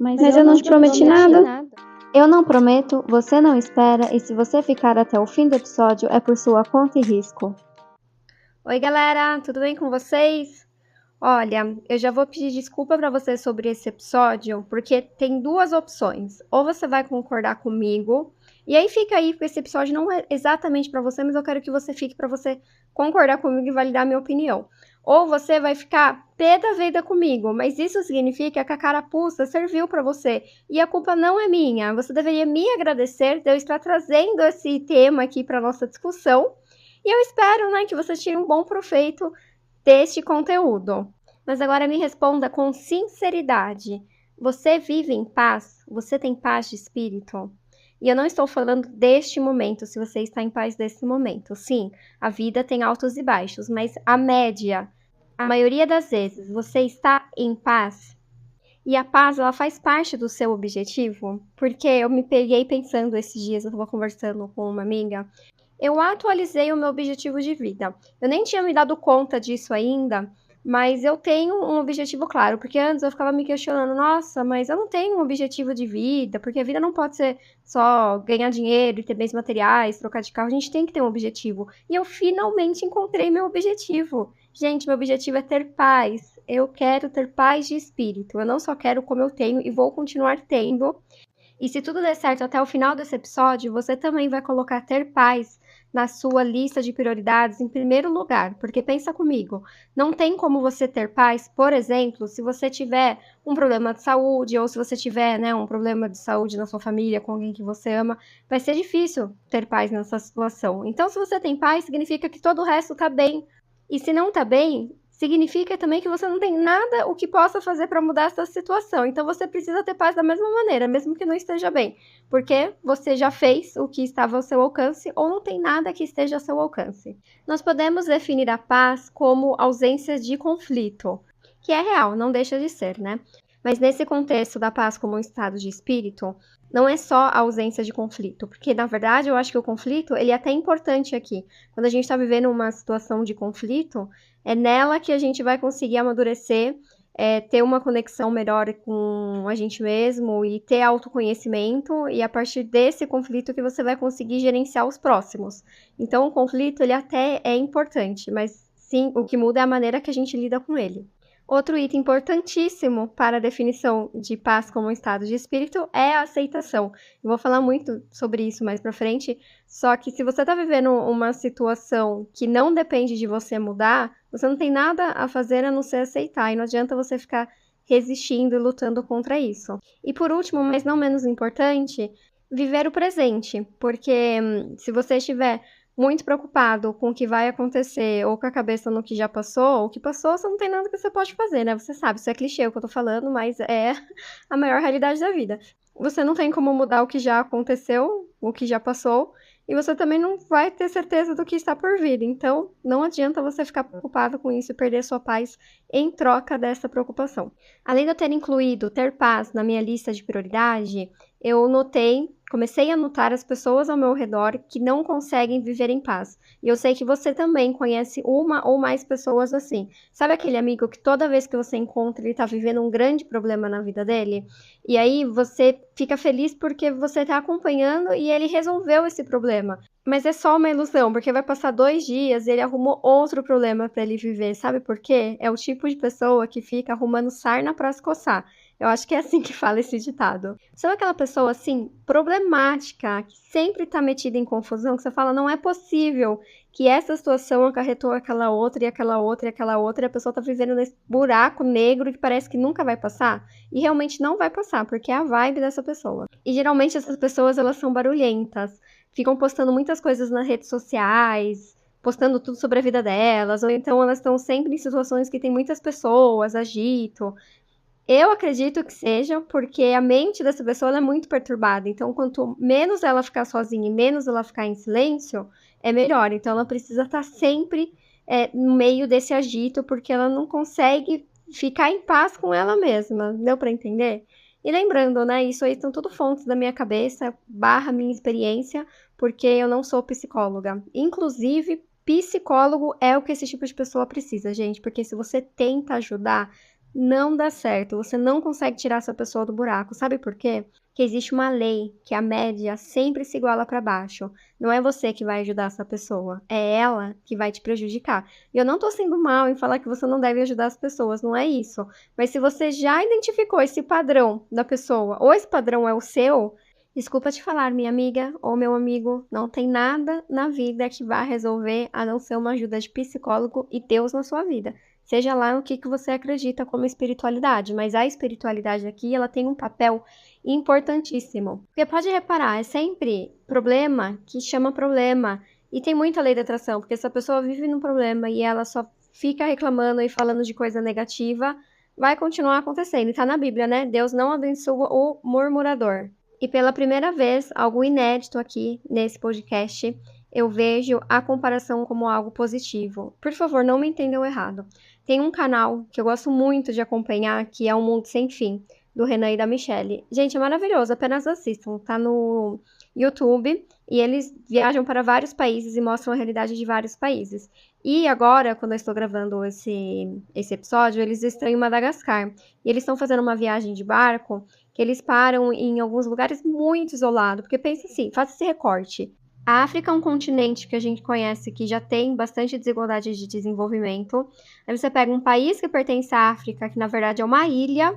Mas eu não te prometi nada. Eu não prometo, você não espera, e se você ficar até o fim do episódio é por sua conta e risco. Oi galera, tudo bem com vocês? Olha, eu já vou pedir desculpa para vocês sobre esse episódio, porque tem duas opções. Ou você vai concordar comigo, e aí fica aí, porque esse episódio não é exatamente para você, mas eu quero que você fique para você concordar comigo e validar a minha opinião. Ou você vai ficar pé da vida comigo, mas isso significa que a carapuça serviu para você. E a culpa não é minha. Você deveria me agradecer de eu estar trazendo esse tema aqui para nossa discussão. E eu espero, né, que você tire um bom proveito deste conteúdo. Mas agora me responda com sinceridade. Você vive em paz? Você tem paz de espírito? E eu não estou falando deste momento, se você está em paz desse momento. Sim, a vida tem altos e baixos, mas a média, a maioria das vezes, você está em paz? E a paz, ela faz parte do seu objetivo? Porque eu me peguei pensando esses dias, eu estava conversando com uma amiga, eu atualizei o meu objetivo de vida. Eu nem tinha me dado conta disso ainda, mas eu tenho um objetivo claro, porque antes eu ficava me questionando, nossa, mas eu não tenho um objetivo de vida, porque a vida não pode ser só ganhar dinheiro e ter bens materiais, trocar de carro, a gente tem que ter um objetivo. E eu finalmente encontrei meu objetivo. Gente, meu objetivo é ter paz. Eu quero ter paz de espírito. Eu não só quero como eu tenho e vou continuar tendo. E se tudo der certo até o final desse episódio, você também vai colocar ter paz na sua lista de prioridades em primeiro lugar, porque pensa comigo, não tem como você ter paz, por exemplo, se você tiver um problema de saúde ou se você tiver, né, um problema de saúde na sua família com alguém que você ama, vai ser difícil ter paz nessa situação. Então, se você tem paz, significa que todo o resto tá bem. E se não tá bem, significa também que você não tem nada o que possa fazer para mudar essa situação. Então você precisa ter paz da mesma maneira, mesmo que não esteja bem, porque você já fez o que estava ao seu alcance ou não tem nada que esteja ao seu alcance. Nós podemos definir a paz como ausência de conflito, que é real, não deixa de ser, né? Mas nesse contexto da paz como um estado de espírito, não é só a ausência de conflito, porque na verdade eu acho que o conflito ele é até importante aqui. Quando a gente está vivendo uma situação de conflito, é nela que a gente vai conseguir amadurecer, ter uma conexão melhor com a gente mesmo e ter autoconhecimento, e a partir desse conflito que você vai conseguir gerenciar os próximos. Então o conflito ele até é importante, mas sim, o que muda é a maneira que a gente lida com ele. Outro item importantíssimo para a definição de paz como um estado de espírito é a aceitação. Eu vou falar muito sobre isso mais para frente, só que se você está vivendo uma situação que não depende de você mudar, você não tem nada a fazer a não ser aceitar, e não adianta você ficar resistindo e lutando contra isso. E por último, mas não menos importante, viver o presente, porque se você estiver muito preocupado com o que vai acontecer ou com a cabeça no que já passou, o que passou, você não tem nada que você pode fazer, né? Você sabe, isso é clichê o que eu tô falando, mas é a maior realidade da vida. Você não tem como mudar o que já aconteceu, o que já passou, e você também não vai ter certeza do que está por vir. Então, não adianta você ficar preocupado com isso e perder sua paz em troca dessa preocupação. Além de eu ter incluído ter paz na minha lista de prioridade, eu comecei a notar as pessoas ao meu redor que não conseguem viver em paz. E eu sei que você também conhece uma ou mais pessoas assim. Sabe aquele amigo que toda vez que você encontra, ele tá vivendo um grande problema na vida dele? E aí você fica feliz porque você tá acompanhando e ele resolveu esse problema. Mas é só uma ilusão, porque vai passar 2 dias e ele arrumou outro problema para ele viver. Sabe por quê? É o tipo de pessoa que fica arrumando sarna para se coçar. Eu acho que é assim que fala esse ditado. Sabe aquela pessoa, assim, problemática, que sempre tá metida em confusão, que você fala, não é possível que essa situação acarretou aquela outra, e aquela outra, e aquela outra, e a pessoa tá vivendo nesse buraco negro que parece que nunca vai passar? E realmente não vai passar, porque é a vibe dessa pessoa. E geralmente essas pessoas, elas são barulhentas, ficam postando muitas coisas nas redes sociais, postando tudo sobre a vida delas, ou então elas estão sempre em situações que tem muitas pessoas, agito. Eu acredito que seja, porque a mente dessa pessoa é muito perturbada. Então, quanto menos ela ficar sozinha e menos ela ficar em silêncio, é melhor. Então, ela precisa estar sempre no meio desse agito, porque ela não consegue ficar em paz com ela mesma. Deu para entender? E lembrando, né? Isso aí são tudo fontes da minha cabeça, barra minha experiência, porque eu não sou psicóloga. Inclusive, psicólogo é o que esse tipo de pessoa precisa, gente. Porque se você tenta ajudar, não dá certo. Você não consegue tirar essa pessoa do buraco. Sabe por quê? Porque existe uma lei que a média sempre se iguala para baixo. Não é você que vai ajudar essa pessoa, é ela que vai te prejudicar. E eu não tô sendo mal em falar que você não deve ajudar as pessoas, não é isso. Mas se você já identificou esse padrão da pessoa, ou esse padrão é o seu, desculpa te falar, minha amiga ou meu amigo, não tem nada na vida que vá resolver a não ser uma ajuda de psicólogo e Deus na sua vida. Seja lá no que você acredita como espiritualidade, mas a espiritualidade aqui, ela tem um papel importantíssimo. Porque pode reparar, é sempre problema que chama problema. E tem muita lei da atração, porque se a pessoa vive num problema e ela só fica reclamando e falando de coisa negativa, vai continuar acontecendo. E tá na Bíblia, né? Deus não abençoa o murmurador. E pela primeira vez, algo inédito aqui nesse podcast, eu vejo a comparação como algo positivo. Por favor, não me entendam errado. Tem um canal que eu gosto muito de acompanhar, que é O Mundo Sem Fim, do Renan e da Michelle. Gente, é maravilhoso, apenas assistam. Tá no YouTube e eles viajam para vários países e mostram a realidade de vários países. E agora, quando eu estou gravando esse episódio, eles estão em Madagascar. E eles estão fazendo uma viagem de barco que eles param em alguns lugares muito isolados. Porque pensa assim, faça esse recorte. A África é um continente que a gente conhece que já tem bastante desigualdade de desenvolvimento. Aí você pega um país que pertence à África, que na verdade é uma ilha,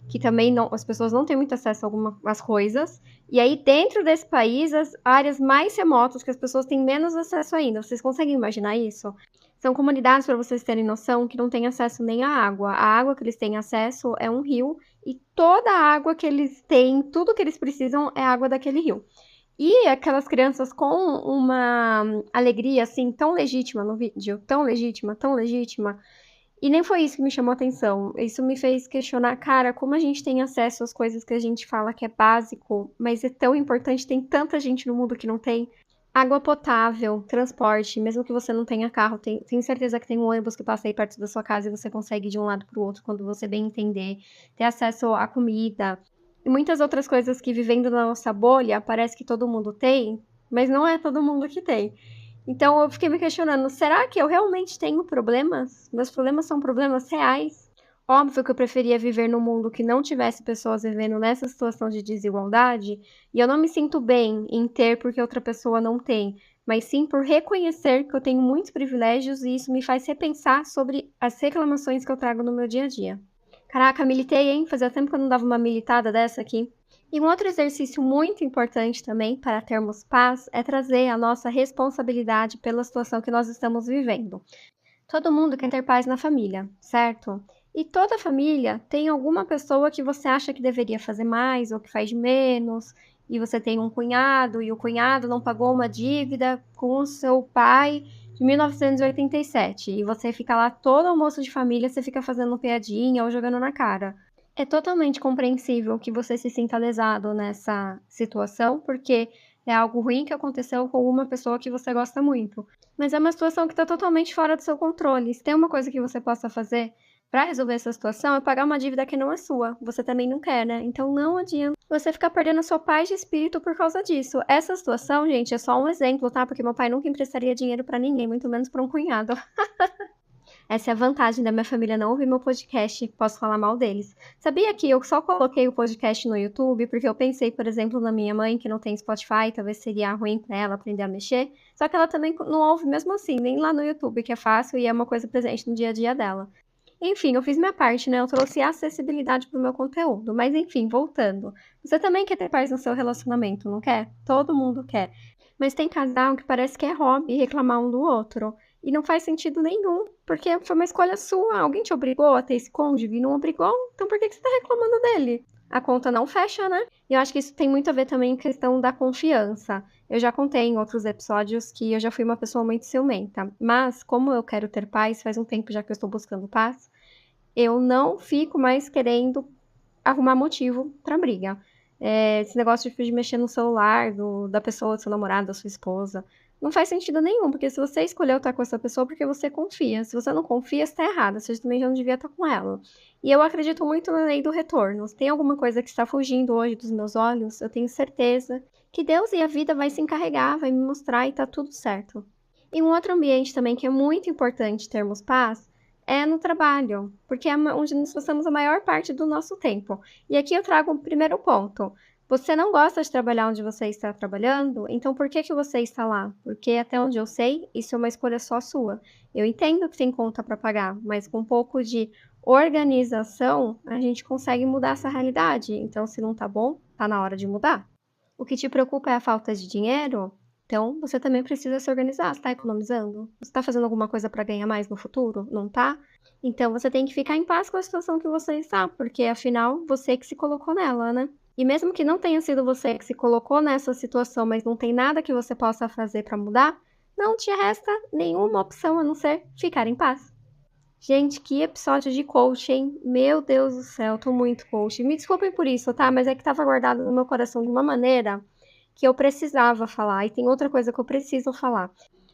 que também não, as pessoas não têm muito acesso a algumas coisas. E aí, dentro desse país, as áreas mais remotas, que as pessoas têm menos acesso ainda. Vocês conseguem imaginar isso? São comunidades, para vocês terem noção, que não têm acesso nem à água. A água que eles têm acesso é um rio, e toda a água que eles têm, tudo que eles precisam é água daquele rio. E aquelas crianças com uma alegria, assim, tão legítima no vídeo, tão legítima, tão legítima. E nem foi isso que me chamou a atenção. Isso me fez questionar, cara, como a gente tem acesso às coisas que a gente fala que é básico, mas é tão importante, tem tanta gente no mundo que não tem. Água potável, transporte, mesmo que você não tenha carro, tenho certeza que tem um ônibus que passa aí perto da sua casa e você consegue ir de um lado para o outro quando você bem entender. Ter acesso à comida e muitas outras coisas que vivendo na nossa bolha parece que todo mundo tem, mas não é todo mundo que tem. Então eu fiquei me questionando, será que eu realmente tenho problemas? Meus problemas são problemas reais? Óbvio que eu preferia viver num mundo que não tivesse pessoas vivendo nessa situação de desigualdade, e eu não me sinto bem em ter porque outra pessoa não tem, mas sim por reconhecer que eu tenho muitos privilégios e isso me faz repensar sobre as reclamações que eu trago no meu dia a dia. Caraca, militei, hein? Fazia tempo que eu não dava uma militada dessa aqui. E um outro exercício muito importante também para termos paz é trazer a nossa responsabilidade pela situação que nós estamos vivendo. Todo mundo quer ter paz na família, certo? E toda família tem alguma pessoa que você acha que deveria fazer mais ou que faz menos. E você tem um cunhado e o cunhado não pagou uma dívida com o seu pai de 1987. E você fica lá todo almoço de família, você fica fazendo piadinha ou jogando na cara. É totalmente compreensível que você se sinta lesado nessa situação, porque é algo ruim que aconteceu com uma pessoa que você gosta muito. Mas é uma situação que está totalmente fora do seu controle. Se tem uma coisa que você possa fazer para resolver essa situação, é pagar uma dívida que não é sua. Você também não quer, né? Então não adianta você ficar perdendo a sua paz de espírito por causa disso. Essa situação, gente, é só um exemplo, tá? Porque meu pai nunca emprestaria dinheiro para ninguém, muito menos para um cunhado. Essa é a vantagem da minha família não ouvir meu podcast, posso falar mal deles. Sabia que eu só coloquei o podcast no YouTube porque eu pensei, por exemplo, na minha mãe que não tem Spotify, talvez seria ruim para ela aprender a mexer. Só que ela também não ouve mesmo assim, nem lá no YouTube, que é fácil e é uma coisa presente no dia a dia dela. Enfim, eu fiz minha parte, né? Eu trouxe acessibilidade pro meu conteúdo. Mas enfim, voltando. Você também quer ter paz no seu relacionamento, não quer? Todo mundo quer. Mas tem casal que parece que é hobby reclamar um do outro. E não faz sentido nenhum, porque foi uma escolha sua. Alguém te obrigou a ter esse cônjuge e não obrigou? Então por que você tá reclamando dele? A conta não fecha, né? E eu acho que isso tem muito a ver também com a questão da confiança. Eu já contei em outros episódios que eu já fui uma pessoa muito ciumenta. Mas, como eu quero ter paz, faz um tempo já que eu estou buscando paz, eu não fico mais querendo arrumar motivo pra briga. Esse negócio de mexer no celular da pessoa, do seu namorado, da sua esposa, não faz sentido nenhum, porque se você escolheu estar com essa pessoa, porque você confia. Se você não confia, você tá errada, você também já não devia estar com ela. E eu acredito muito na lei do retorno. Se tem alguma coisa que está fugindo hoje dos meus olhos, eu tenho certeza que Deus e a vida vai se encarregar, vai me mostrar e tá tudo certo. E um outro ambiente também que é muito importante termos paz é no trabalho, porque é onde nós passamos a maior parte do nosso tempo. E aqui eu trago o primeiro ponto. Você não gosta de trabalhar onde você está trabalhando, então por que você está lá? Porque até onde eu sei, isso é uma escolha só sua. Eu entendo que tem conta para pagar, mas com um pouco de organização, a gente consegue mudar essa realidade. Então, se não tá bom, tá na hora de mudar. O que te preocupa é a falta de dinheiro? Então, você também precisa se organizar. Você está economizando? Você está fazendo alguma coisa para ganhar mais no futuro? Não tá? Então, você tem que ficar em paz com a situação que você está, porque afinal, você que se colocou nela, né? E mesmo que não tenha sido você que se colocou nessa situação, mas não tem nada que você possa fazer para mudar, não te resta nenhuma opção a não ser ficar em paz. Gente, que episódio de coach, hein? Meu Deus do céu, tô muito coach. Me desculpem por isso, tá? Mas é que tava guardado no meu coração de uma maneira que eu precisava falar. E tem outra coisa que eu preciso falar.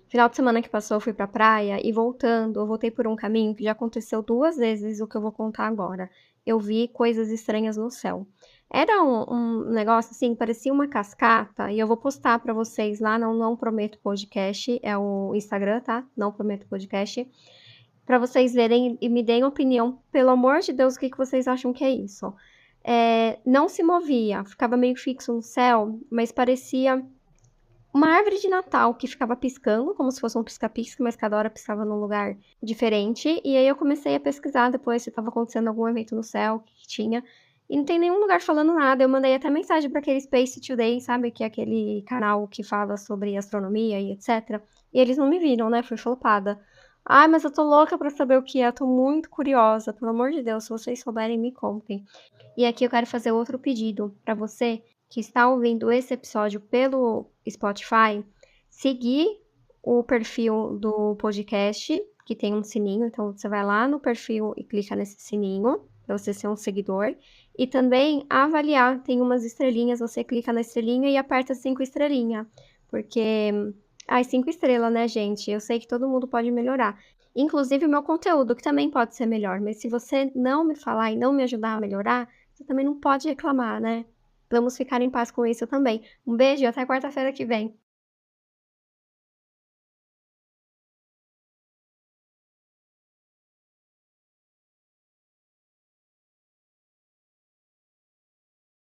Final de semana que passou, eu fui pra praia e voltando, eu voltei por um caminho que já aconteceu 2 vezes o que eu vou contar agora. Eu vi coisas estranhas no céu. Era um negócio assim, parecia uma cascata, e eu vou postar pra vocês lá no Não Prometo Podcast, é o Instagram, tá? Não Prometo Podcast, pra vocês verem e me deem opinião, pelo amor de Deus, o que vocês acham que é isso. Não se movia, ficava meio fixo no céu, mas parecia uma árvore de Natal que ficava piscando, como se fosse um pisca-pisca, mas cada hora piscava num lugar diferente. E aí eu comecei a pesquisar depois se estava acontecendo algum evento no céu, o que tinha. E não tem nenhum lugar falando nada. Eu mandei até mensagem para aquele Space Today, sabe? Que é aquele canal que fala sobre astronomia e etc. E eles não me viram, né? Fui flopada. Ai, mas eu tô louca pra saber o que é. Eu tô muito curiosa. Pelo amor de Deus, se vocês souberem, me contem. E aqui eu quero fazer outro pedido para você que está ouvindo esse episódio pelo Spotify, seguir o perfil do podcast, que tem um sininho. Então, você vai lá no perfil e clica nesse sininho, para você ser um seguidor. E também avaliar, tem umas estrelinhas, você clica na estrelinha e aperta 5 estrelinhas. Porque, 5 estrelas, né, gente? Eu sei que todo mundo pode melhorar. Inclusive o meu conteúdo, que também pode ser melhor. Mas se você não me falar e não me ajudar a melhorar, você também não pode reclamar, né? Vamos ficar em paz com isso também. Um beijo e até quarta-feira que vem.